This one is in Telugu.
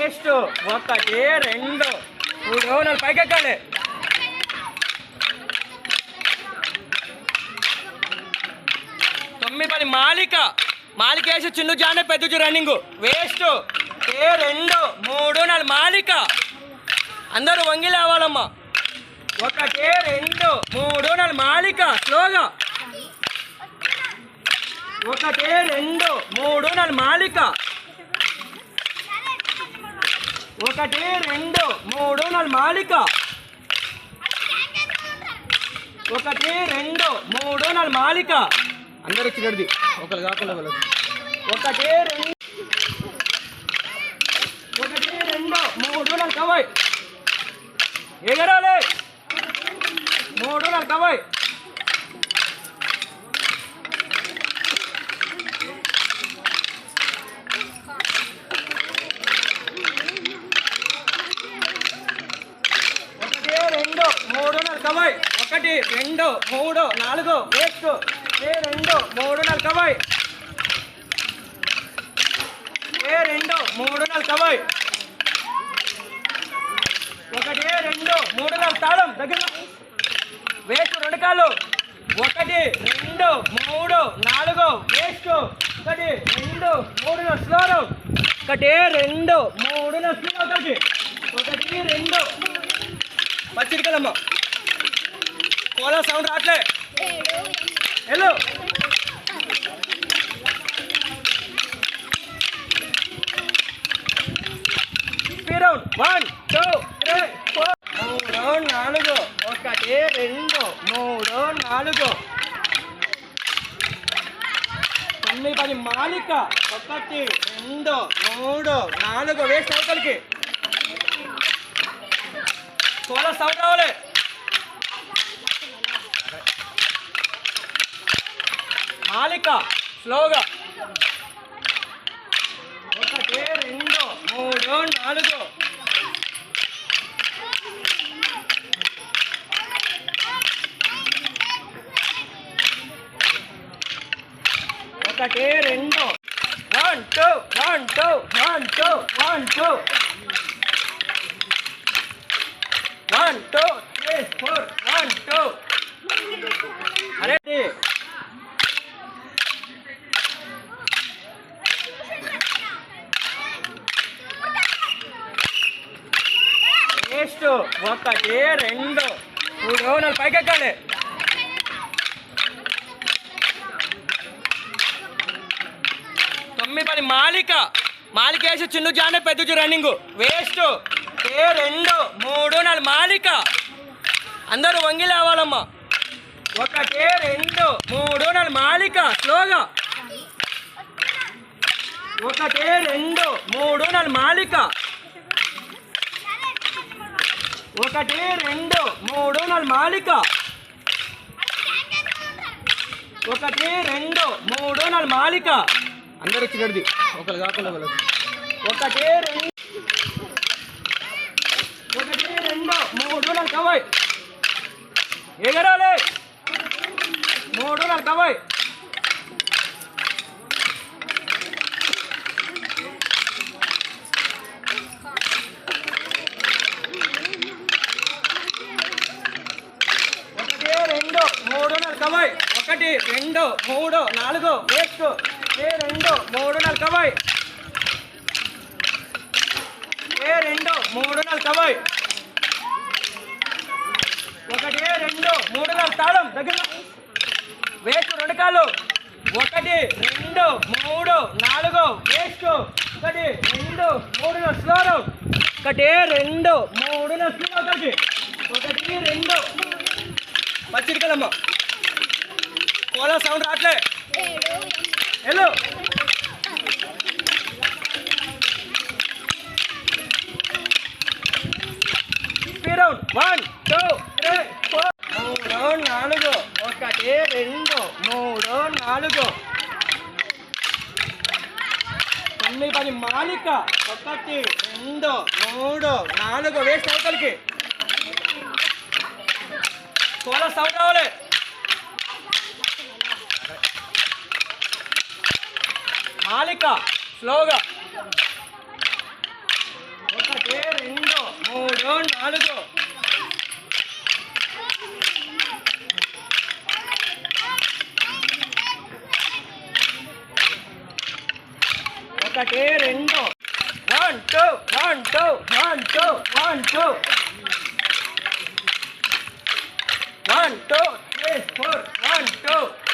వేస్ట్. 1 2 3 4 పైకెక్కాలి. తొమ్మిది 10 మాలిక వేసి చిన్న జానే పెద్ద రన్నింగ్ వేస్ట్. 2 3 4 మాలిక. అందరూ వంగి లేవాలమ్మా. 1 2 3 4 మాలిక స్లోగా. 1 2 3 4 మాలిక. 1 2 3 4 మాలిక. 1 2 3 4 మాలిక. అందరూ చిన్నది ఒకరు కాకుండా వాళ్ళకి. 1 2 3 4 కవాయ్. ఎగరాలి. 3 4 కవాయ్. 1 2 3 4 కవాయ్. 1 2 3 4 వేస్ట్. 2 3 4 కవాయ్. 2 3 4 కవాయ్. 1 2 3 4 తాళం దగ్గర వేస్ట్. 2 కాళ్ళు. 1 2 3 4 వేస్ట్. 1 2 3 4 స్లో. 1 2 3 4 స్లో. 1 2 పచ్చిరికలమ్మ. కోలా సౌండ్ రాట్లే. హలో రౌండ్ 1 2 3 4 3 4 1 2 3 4 9 10 మాలిక. 1 2 3 4 వేస్ట్. అవతలకి కోలా సౌండ్ రావాలి. మాలిక స్లోగా. 1 2 3 4 1 2 1 2 1 2 1 2 1 2 1 2 3 4 1 2. అరే వేస్ట్. 1 2 3 4 పైకెక్కాలి. 9 10 మాలిక వేసి చిన్న జానే పెద్ద రన్నింగ్ వేస్ట్. 2 3 4 మాలిక. అందరూ వంగి లేవాలమ్మా. 1 2 3 4 మాలిక స్లోగా. 1 2 3 4 మాలిక. 1 2 3 4 మాలిక. 1 2 3 4 మాలిక. అందరూ చిన్నది ఒకరు కాకుండా వాళ్ళకి. 1 2 3 4 కవాయ్. ఎగరాలి. 3 4 కవాయ్. 1 2 3 4 కవాయ్. 1 2 3 4 వేస్ట్. 2 3 4 కవాయ్. 2 3 4 కవాయ్. 1 2 3 4 తాళం దగ్గర వేస్ట్. 2 కాళ్ళు. 1 2 3 4 వేస్ట్. 1 2 3 4 స్లో. 1 2 3 4 స్లో. 1 2 పచ్చిరికలమ్మ. కోలా సౌండ్ రాట్లే. హలో రౌండ్ 1 2 3 4 3 4 1 2 3 4 9 10 మాలిక. 1 2 3 4 వేస్ట్. అవతలకి కోలా సౌండ్ రావాలి. మాలిక స్లోగా. 3 4 1 2 1 2 1 2 1 2 1 2 1 2 3 4 1 2